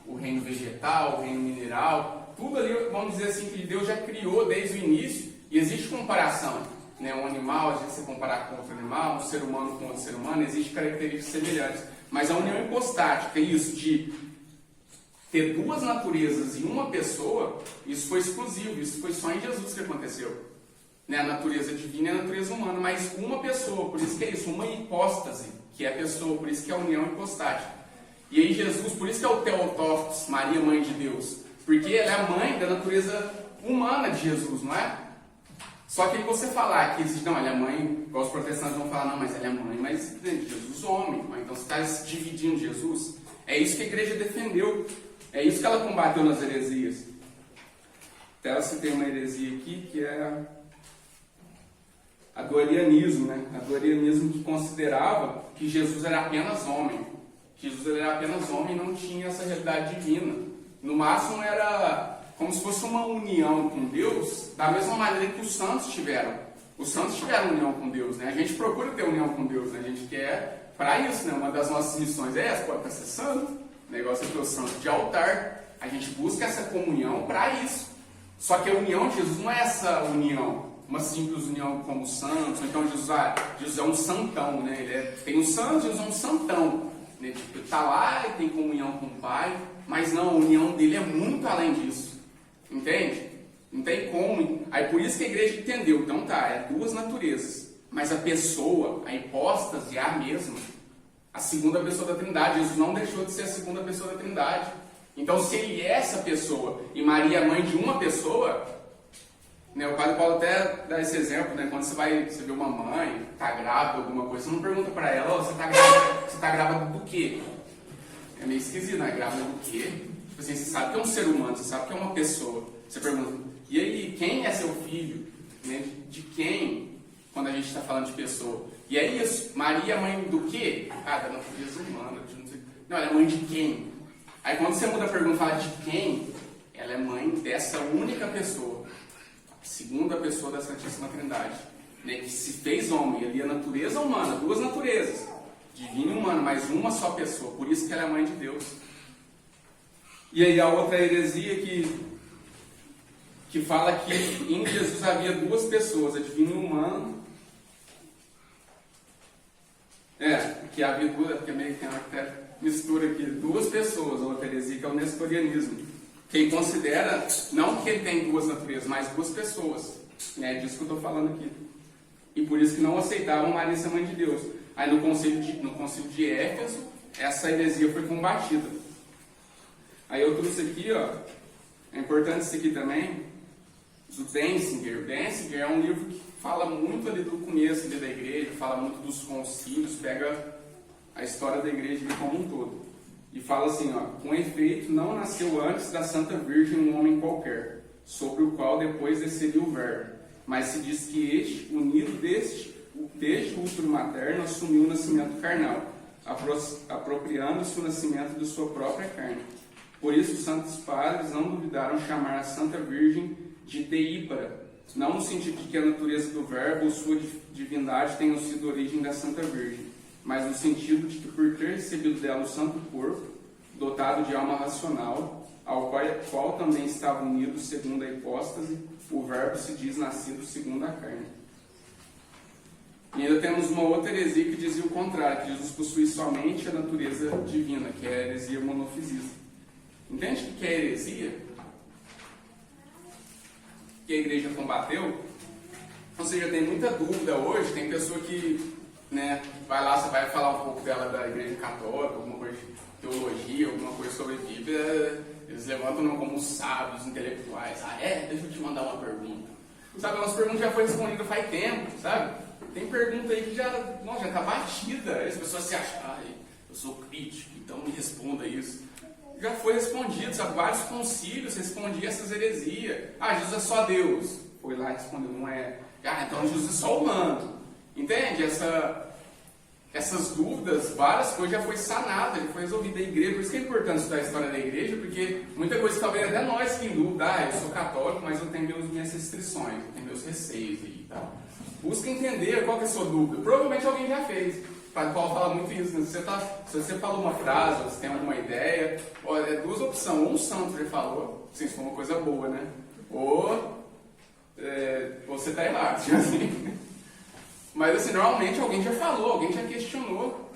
B: o reino vegetal, o reino mineral, tudo ali, vamos dizer assim, que Deus já criou desde o início, e existe comparação. Né? Um animal, a gente se comparar com outro animal, um ser humano com outro ser humano, existem características semelhantes. Mas a união hipostática, isso de ter duas naturezas em uma pessoa, isso foi exclusivo, isso foi só em Jesus que aconteceu. Né? A natureza divina e a natureza humana, mas uma pessoa, por isso que é isso, uma hipóstase, que é a pessoa, por isso que é a união hipostática. E aí Jesus, por isso que é o Theotokos, Maria, mãe de Deus, porque ela é a mãe da natureza humana de Jesus, não é? Só que você falar que não, ela é mãe, igual os protestantes vão falar, não, mas ela é mãe, mas Jesus homem, então você está dividindo Jesus. É isso que a igreja defendeu, é isso que ela combateu nas heresias. Até ela citei uma heresia aqui, que é a do arianismo, né? A do arianismo que considerava que Jesus era apenas homem. Que Jesus era apenas homem e não tinha essa realidade divina. No máximo era como se fosse uma união com Deus, da mesma maneira que os santos tiveram. Os santos tiveram união com Deus, né? A gente procura ter união com Deus, né? A gente quer, para isso, né? Uma das nossas missões é essa, pode ser santo, o negócio é ter o santo de altar. A gente busca essa comunhão para isso. Só que a união de Jesus não é essa união, uma simples união como os santos. Então Jesus é um santão, né? Tem os santos, Jesus é um santão. Né? Tipo, ele está lá e tem comunhão com o Pai, mas não, a união dele é muito além disso. Entende? Não tem como. Aí por isso que a igreja entendeu. Então é duas naturezas. Mas a pessoa, a hipóstase é a mesma. A segunda pessoa da Trindade. Jesus não deixou de ser a segunda pessoa da Trindade. Então se ele é essa pessoa e Maria é mãe de uma pessoa, né, o Padre Paulo até dá esse exemplo, né, quando você vê uma mãe, está grávida, alguma coisa, você não pergunta para ela, você está grávida do quê? É meio esquisito, né? Grávida do quê? Tipo assim, você sabe que é um ser humano, você sabe que é uma pessoa. Você pergunta, e aí, quem é seu filho? Né? De quem? Quando a gente está falando de pessoa. E é isso, Maria é mãe do quê? Ah, da natureza humana. Não, ela é mãe de quem? Aí quando você muda a pergunta e fala de quem, ela é mãe dessa única pessoa. A segunda pessoa da Santíssima Trindade. Né? Que se fez homem, ali a natureza humana, duas naturezas. Divina e humana, mas uma só pessoa. Por isso que ela é mãe de Deus. E aí a outra heresia que fala que em Jesus havia duas pessoas, a divina e a humana. Que havia duas, porque meio que tem uma mistura aqui, duas pessoas, a outra heresia que é o nestorianismo. Quem considera, não que ele tem duas naturezas, mas duas pessoas. É disso que eu estou falando aqui. E por isso que não aceitavam Maria ser mãe de Deus. Aí no concílio de Éfeso, essa heresia foi combatida. Aí eu trouxe aqui, ó, é importante isso aqui também, do Denzinger. O Denzinger é um livro que fala muito ali do começo ali da igreja, fala muito dos concílios, pega a história da igreja ali como um todo. E fala assim, ó, com efeito, não nasceu antes da Santa Virgem um homem qualquer, sobre o qual depois desceria o verbo. Mas se diz que este, unido desde o útero materno, assumiu o nascimento carnal, apropriando-se o nascimento de sua própria carne. Por isso os santos padres não duvidaram chamar a Santa Virgem de Deípara, não no sentido de que a natureza do verbo ou sua divindade tenham sido origem da Santa Virgem, mas no sentido de que por ter recebido dela o santo corpo, dotado de alma racional, ao qual também estava unido segundo a hipóstase, o verbo se diz nascido segundo a carne. E ainda temos uma outra heresia que dizia o contrário, que Jesus possui somente a natureza divina, que é a heresia monofisista. Entende o que é heresia? Que a igreja combateu? Ou seja, tem muita dúvida hoje, tem pessoa que, né, vai lá, você vai falar um pouco dela da igreja católica, alguma coisa de teologia, alguma coisa sobre Bíblia, eles levantam como sábios, intelectuais. Ah, deixa eu te mandar uma pergunta. Sabe, a nossa pergunta já foi respondida faz tempo, sabe? Tem pergunta aí que já está batida. As pessoas se acham, eu sou crítico, então me responda isso. Já foi respondido, sabe? Vários concílios respondiam essas heresias. Jesus é só Deus. Foi lá e respondeu, não é. Então Jesus é só humano. Entende? Essas dúvidas, várias coisas já foi sanada, já foi resolvida a igreja. Por isso que é importante estudar a história da igreja, porque muita coisa talvez até nós que em dúvida, eu sou católico, mas eu tenho minhas restrições, eu tenho meus receios aí e tal. Busca entender qual que é a sua dúvida. Provavelmente alguém já fez. O Padre Paulo fala muito isso, né? Se você falou uma frase, ou você tem alguma ideia, é duas opções. Ou um santo já falou, se isso for uma coisa boa, né? Ou você está errado, assim. Mas assim, normalmente alguém já falou, alguém já questionou.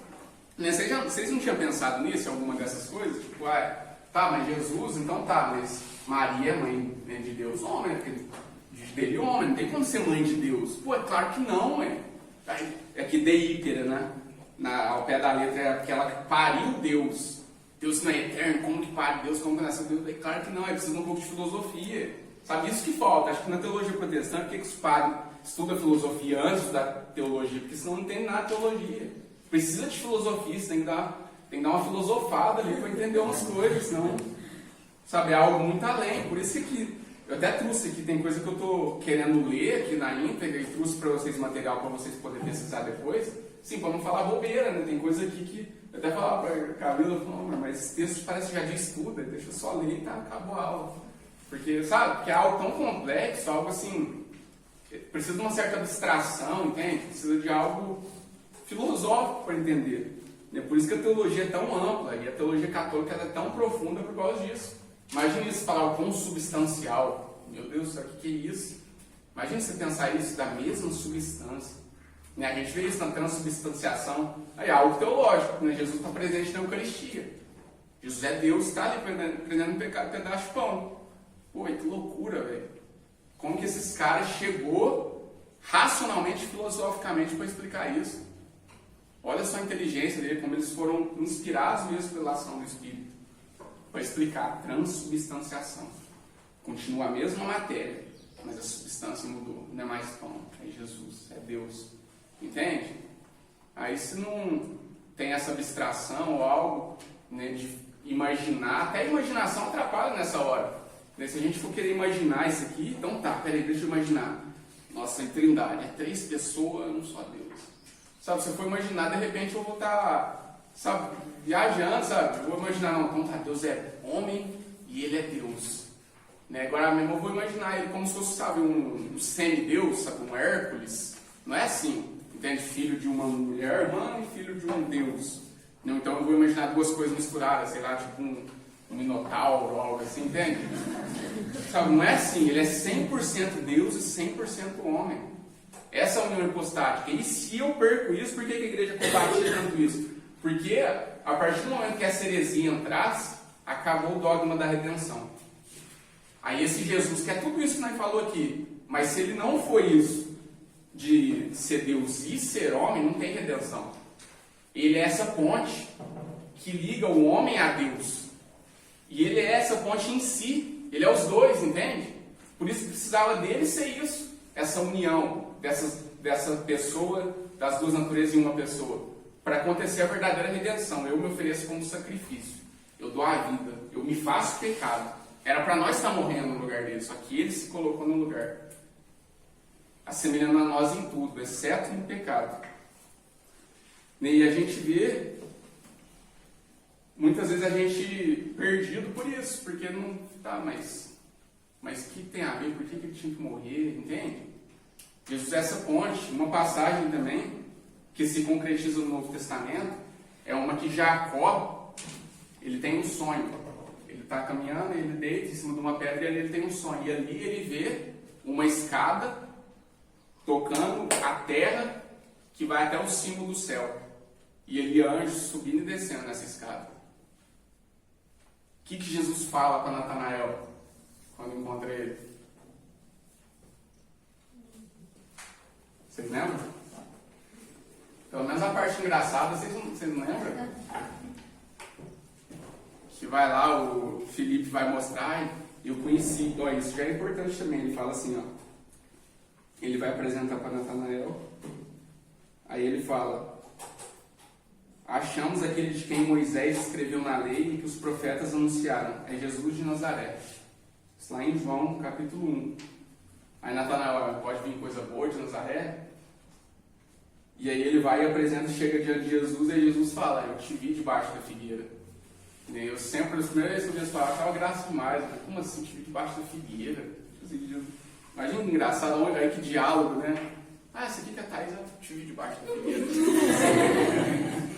B: Né? Vocês não tinham pensado nisso, em alguma dessas coisas? Tipo, mas Jesus, então mas Maria é mãe, né, de Deus, homem, né? Porque dele homem, não tem como ser mãe de Deus. É claro que não, é que Deípera, né? Ao pé da letra é porque ela pariu Deus. Deus não é eterno, como que pariu Deus, como que nasceu Deus? É claro que não, precisa de um pouco de filosofia. Sabe, isso que falta. Acho que na teologia protestante, por que os padres estudam filosofia antes da teologia? Porque senão não tem nada de teologia. Precisa de filosofia, você tem que dar uma filosofada ali para entender umas coisas, senão, sabe, é algo muito além. Por isso que eu até trouxe aqui, tem coisa que eu estou querendo ler aqui na íntegra e trouxe para vocês material para vocês poderem pesquisar depois. Sim, para não falar bobeira, né? Tem coisa aqui que eu até falava para a Camila, mas esse texto parece que já de estuda, deixa eu só ler e acabou a aula. Porque, sabe, que é algo tão complexo, algo assim, precisa de uma certa abstração, entende? Precisa de algo filosófico para entender. É por isso que a teologia é tão ampla e a teologia católica é tão profunda por causa disso. Imagina isso falar o consubstancial. Meu Deus, o que é isso? Imagina você pensar isso da mesma substância. Né? A gente vê isso na transubstanciação. Aí é algo teológico, né? Jesus está presente na Eucaristia. Jesus é Deus, está ali prendendo um pedaço de pão. Que loucura, velho. Como que esses caras chegou racionalmente, filosoficamente para explicar isso? Olha só a inteligência dele, como eles foram inspirados mesmo pela ação do Espírito. Para explicar a transubstanciação. Continua a mesma matéria, mas a substância mudou. Não é mais pão, é Jesus, é Deus. Entende? Aí se não tem essa abstração ou algo, né, de imaginar, até a imaginação atrapalha nessa hora. Né? Se a gente for querer imaginar isso aqui, então peraí, deixa eu imaginar. Nossa, em Trindade, 3 pessoas, um só Deus. Sabe, se eu for imaginar, de repente eu vou estar, sabe, viajando, sabe? Eu vou imaginar, não, então Deus é homem e ele é Deus. Né? Agora mesmo eu vou imaginar ele como se fosse, sabe, um semideus, sabe, um Hércules. Não é assim, entende? Filho de uma mulher, mãe e filho de um Deus. Não, então eu vou imaginar duas coisas misturadas, sei lá, tipo um minotauro ou algo assim, entende? Sabe, não é assim, ele é 100% Deus e 100% homem. Essa é a união hipostática. E se eu perco isso, por que a igreja combatia tanto isso? Porque a partir do momento que essa heresia entrasse, acabou o dogma da redenção. Aí esse Jesus, que é tudo isso que nós falou aqui, mas se ele não foi isso, de ser Deus e ser homem, não tem redenção. Ele é essa ponte que liga o homem a Deus. E ele é essa ponte em si. Ele é os dois, entende? Por isso que precisava dele ser isso. Essa união dessa pessoa, das duas naturezas em uma pessoa. Para acontecer a verdadeira redenção. Eu me ofereço como sacrifício. Eu dou a vida. Eu me faço pecado. Era para nós estar morrendo no lugar dele. Só que ele se colocou no lugar. Assemelhando a nós em tudo, exceto no pecado. E a gente vê, muitas vezes a gente perdido por isso, porque não tá, mas o que tem a ver? Por que ele tinha que morrer? Entende? Jesus é essa ponte. Uma passagem também, que se concretiza no Novo Testamento, é uma que Jacó, ele tem um sonho. Ele está caminhando, ele deita em cima de uma pedra e ali ele tem um sonho. E ali ele vê uma escada tocando a terra que vai até o cimo do céu. E ele anjos subindo e descendo nessa escada. O que Jesus fala para Natanael quando encontra ele? Vocês lembram? Pelo menos a parte engraçada, vocês não lembram? Que vai lá, o Felipe vai mostrar, eu conheci, ó, isso já é importante também, ele fala assim, ó, ele vai apresentar para Natanael, aí ele fala, achamos aquele de quem Moisés escreveu na lei e que os profetas anunciaram, é Jesus de Nazaré. Isso lá em João, capítulo 1. Aí Natanael, pode vir coisa boa de Nazaré? E aí ele vai e apresenta, chega diante de Jesus, e Jesus fala, eu te vi debaixo da figueira. E eu sempre, as primeiras vezes que eu vi falar, tava graça demais, eu falei, como assim, te vi debaixo da figueira? Imagina que engraçado, aí que diálogo, né? Ah, essa aqui que é a Thaís, eu te vi debaixo da figueira.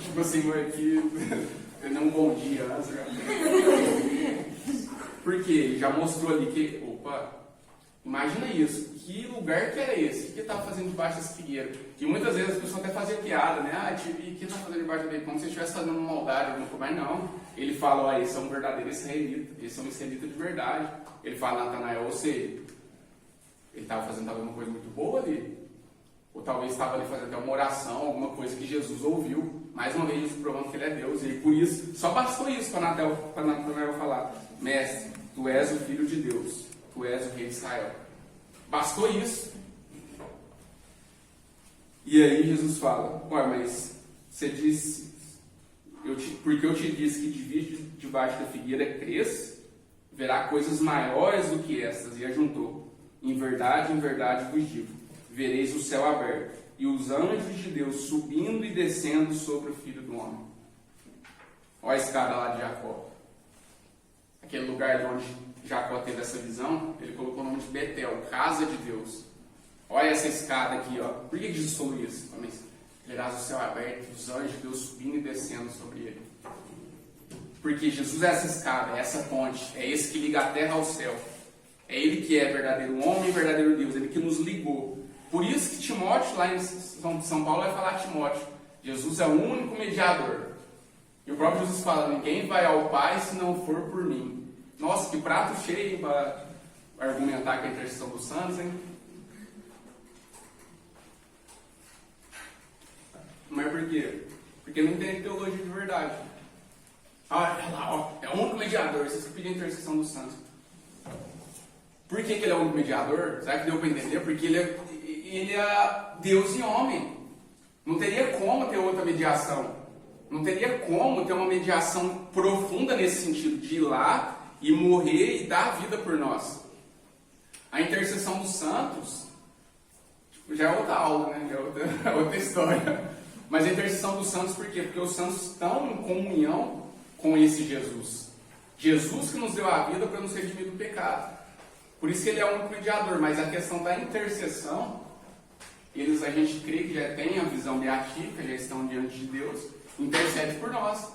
B: Tipo assim, que não um bom dia antes. Porque ele já mostrou ali que, opa, imagina isso, que lugar que era esse? O que ele estava fazendo debaixo dessa figueira? E muitas vezes as pessoas até faziam piada, né? Ah, te vi, o que ele está fazendo debaixo dele? Como se ele estivesse fazendo uma maldade, alguma coisa. Mas não, ele fala, ó, esse é um verdadeiro israelita, esse é um israelita de verdade. Ele fala, Natanael, ou seja, ele estava fazendo alguma coisa muito boa ali. Ou talvez estava ali fazendo até uma oração, alguma coisa que Jesus ouviu. Mais uma vez, Jesus provando que ele é Deus. E por isso, só bastou isso para Natanael falar, mestre, tu és o Filho de Deus, tu és o Rei de Israel. Bastou isso. E aí Jesus fala, ué, mas você disse, porque eu te disse que divide debaixo da figueira cresce, verá coisas maiores do que estas. E ajuntou, em verdade vos digo, vereis o céu aberto, e os anjos de Deus subindo e descendo sobre o Filho do Homem. Olha a escada lá de Jacó. Aquele lugar de onde Jacó teve essa visão, ele colocou o nome de Betel, casa de Deus. Olha essa escada aqui, ó. Por que Jesus falou isso? Verás o céu aberto, os anjos de Deus subindo e descendo sobre ele. Porque Jesus é essa escada, é essa ponte, é esse que liga a terra ao céu. É ele que é verdadeiro homem e verdadeiro Deus, ele que nos ligou. Por isso que Timóteo, lá em São Paulo, vai falar a Timóteo, Jesus é o único mediador. E o próprio Jesus fala, ninguém vai ao Pai se não for por mim. Nossa, que prato cheio para argumentar com a intercessão dos santos, hein? Mas por quê? Porque não tem teologia de verdade. Ah, olha lá, ó, é o único mediador, vocês que pedem a intercessão dos santos. Por que ele é o único mediador? Será que deu para entender? Porque ele é Deus e homem. Não teria como ter outra mediação. Não teria como ter uma mediação profunda nesse sentido, de ir lá e morrer e dar a vida por nós. A intercessão dos santos já é outra aula, né? Já é outra história. Mas a intercessão dos santos por quê? Porque os santos estão em comunhão com esse Jesus. Jesus que nos deu a vida para nos redimir do pecado. Por isso que ele é o único mediador. Mas a questão da intercessão, a gente crê que já tem a visão beatífica, já estão diante de Deus, intercede por nós.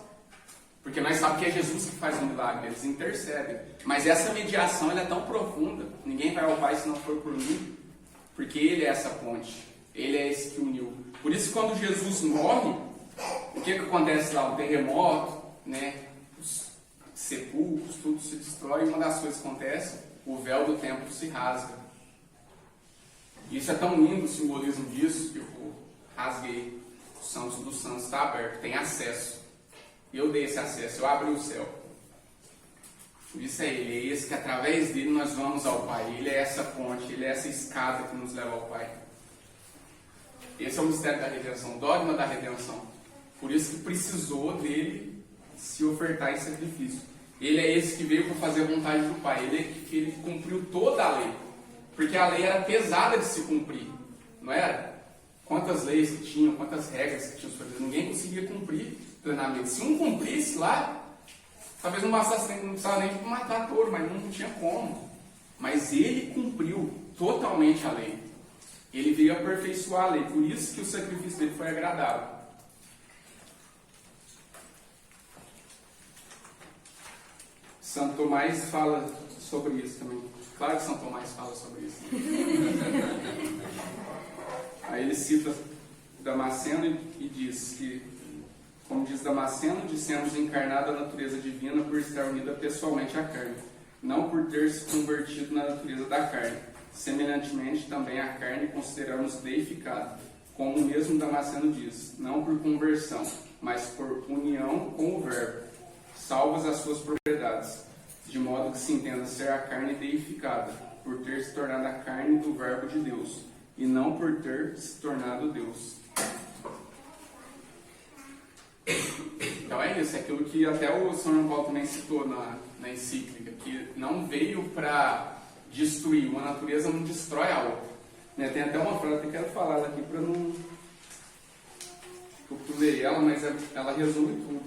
B: Porque nós sabemos que é Jesus que faz um milagre, eles intercedem. Mas essa mediação ela é tão profunda, ninguém vai ao Pai se não for por mim, porque ele é essa ponte, ele é esse que uniu. Por isso quando Jesus morre, o que acontece lá? O terremoto, né? sepulcros, tudo se destrói, e uma das coisas que acontece, o véu do templo se rasga. Isso é tão lindo o simbolismo disso, que eu rasguei, o Santo dos Santos está aberto, tem acesso. Eu dei esse acesso, eu abri o céu. Por isso é Ele, é esse que através dele nós vamos ao Pai. Ele é essa ponte, Ele é essa escada que nos leva ao Pai. Esse é o mistério da redenção, o dogma da redenção. Por isso que precisou dele se ofertar em sacrifício. Ele é esse que veio para fazer a vontade do Pai. Ele é que ele cumpriu toda a lei. Porque a lei era pesada de se cumprir, não era? Quantas leis que tinham, quantas regras que tinham os fariseus, ninguém conseguia cumprir plenamente. Se um cumprisse lá, talvez não bastasse, não precisava nem de matar touro, mas não tinha como. Mas ele cumpriu totalmente a lei. Ele veio aperfeiçoar a lei, por isso que o sacrifício dele foi agradável. Santo Tomás fala sobre isso também. Claro que São Tomás fala sobre isso. Aí ele cita Damasceno e diz que, como diz Damasceno, dissemos encarnada a natureza divina por estar unida pessoalmente à carne, não por ter se convertido na natureza da carne. Semelhantemente, também a carne consideramos deificada, como o mesmo Damasceno diz, não por conversão, mas por união com o Verbo, salvas as suas propriedades, de modo que se entenda ser a carne deificada, por ter se tornado a carne do Verbo de Deus, e não por ter se tornado Deus. Então é isso, é aquilo que até o São João Paulo também citou na encíclica, que não veio para destruir, uma natureza não destrói a outra. Tem até uma frase que eu quero falar aqui para não... Eu pulei ela, mas ela resume tudo.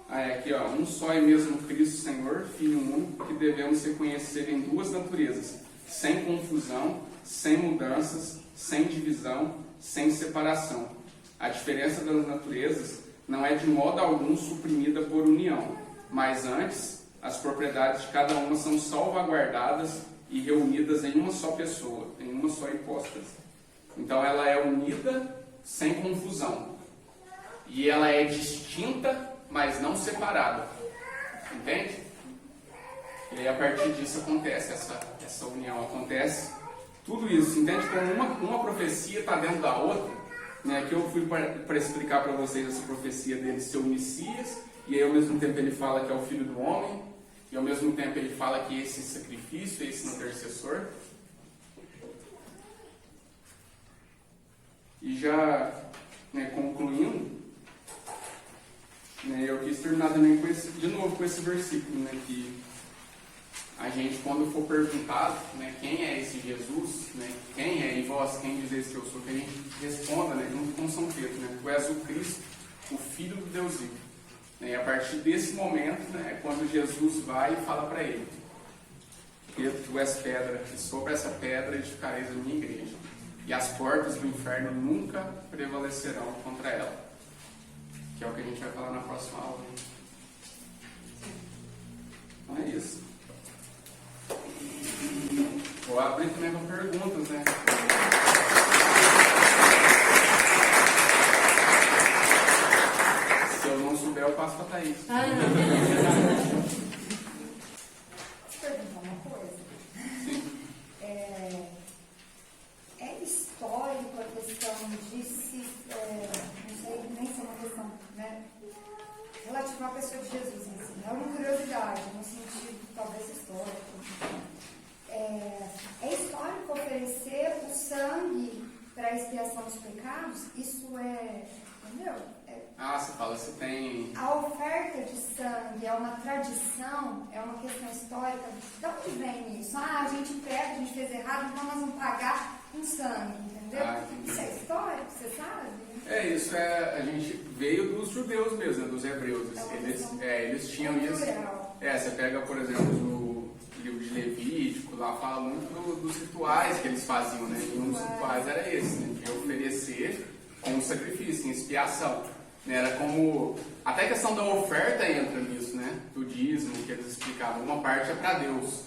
B: Aqui, ó, um só e mesmo Cristo Senhor, Filho único, que devemos se conhecer em duas naturezas, sem confusão, sem mudanças, sem divisão, sem separação. A diferença das naturezas não é de modo algum suprimida por união, mas antes, as propriedades de cada uma são salvaguardadas e reunidas em uma só pessoa, em uma só hipóstase. Então ela é unida sem confusão. E ela é distinta, mas não separada. Entende? E aí a partir disso acontece essa união, acontece tudo isso. Entende? Como uma profecia está dentro da outra. Aqui eu fui para explicar para vocês essa profecia dele ser o Messias, e aí ao mesmo tempo ele fala que é o Filho do Homem, e ao mesmo tempo ele fala que esse sacrifício, esse intercessor. E já concluindo, eu quis terminar também de novo com esse versículo, que a gente, quando for perguntado quem é esse Jesus, quem é, e vós, quem dizeis que eu sou, que a gente responda junto com São Pedro, tu és o Cristo, o Filho do Deus vivo. E a partir desse momento, é quando Jesus vai e fala para ele: Pedro, tu és pedra, e sobre essa pedra edificareis a minha igreja, e as portas do inferno nunca prevalecerão contra ela. Que é o que a gente vai falar na próxima aula. Então é isso. Vou abrir também com perguntas, Se eu não souber, eu passo para a Thaís.
C: Deixa eu perguntar uma coisa.
B: Sim.
C: É histórico a questão de se... não sei nem se é uma questão, relativa à pessoa de Jesus em si. É uma curiosidade, no sentido talvez histórico. É histórico oferecer o sangue para a expiação dos pecados? Isso entendeu?
B: Você fala, se tem...
C: A oferta de sangue é uma tradição, é uma questão histórica. De onde vem isso? A gente prega, a gente fez errado, então nós vamos pagar com sangue, entendeu? Isso é histórico, você sabe?
B: Isso a gente veio dos judeus mesmo, dos hebreus. Eles tinham isso. Você pega, por exemplo, o livro de Levítico, lá fala muito dos rituais que eles faziam, E um dos rituais era esse, de oferecer como sacrifício, em expiação. Era como... Até a questão da oferta entra nisso, do dízimo, que eles explicavam. Uma parte é para Deus.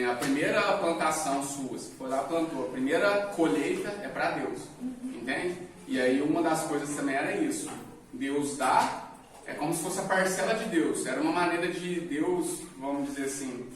B: A primeira plantação sua, se for lá plantou, a primeira colheita é para Deus. Entende? E aí uma das coisas também era isso. Deus dá é como se fosse a parcela de Deus. Era uma maneira de Deus, vamos dizer assim,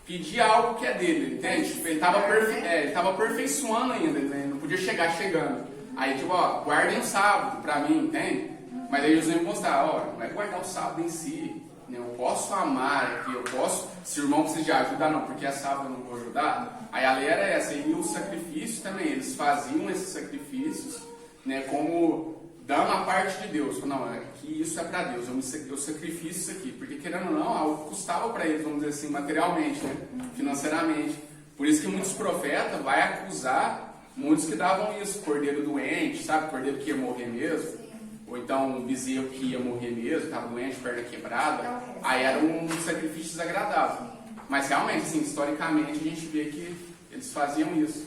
B: pedir algo que é dele, entende? Tipo, ele estava aperfeiçoando ainda, ele não podia chegar chegando. Aí, tipo, ó, guardem o sábado pra mim, entende? Mas aí Jesus veio mostrar, ó, não é guardar o sábado em si, né? Eu posso amar aqui, eu posso, se o irmão precisa de ajuda, não, porque é sábado eu não vou ajudar. Aí a lei era essa, e os sacrifícios também, eles faziam esses sacrifícios, né, como dando a parte de Deus. Não, é que isso é para Deus, eu sacrifico isso aqui, porque querendo ou não, algo custava para eles, vamos dizer assim, materialmente, né, financeiramente. Por isso que muitos profetas vai acusar muitos que davam isso, cordeiro doente, sabe, cordeiro que ia morrer mesmo, ou então um bezerro que ia morrer mesmo, estava doente, perna quebrada, aí era um sacrifício desagradável. Mas realmente, assim, historicamente, a gente vê que eles faziam isso.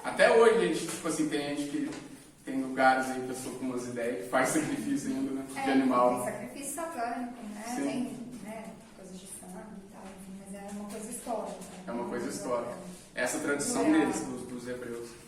B: Até hoje, a gente, tipo assim, tem gente que tem lugares aí, pessoa com umas ideias que faz sacrifício ainda, né, de animal.
C: Tem sacrifício satânico, né?
B: Sim.
C: Tem, né, coisas de sangue e tal, enfim, mas é uma coisa histórica.
B: É uma coisa histórica. Essa tradição
C: Real.
B: deles, dos hebreus.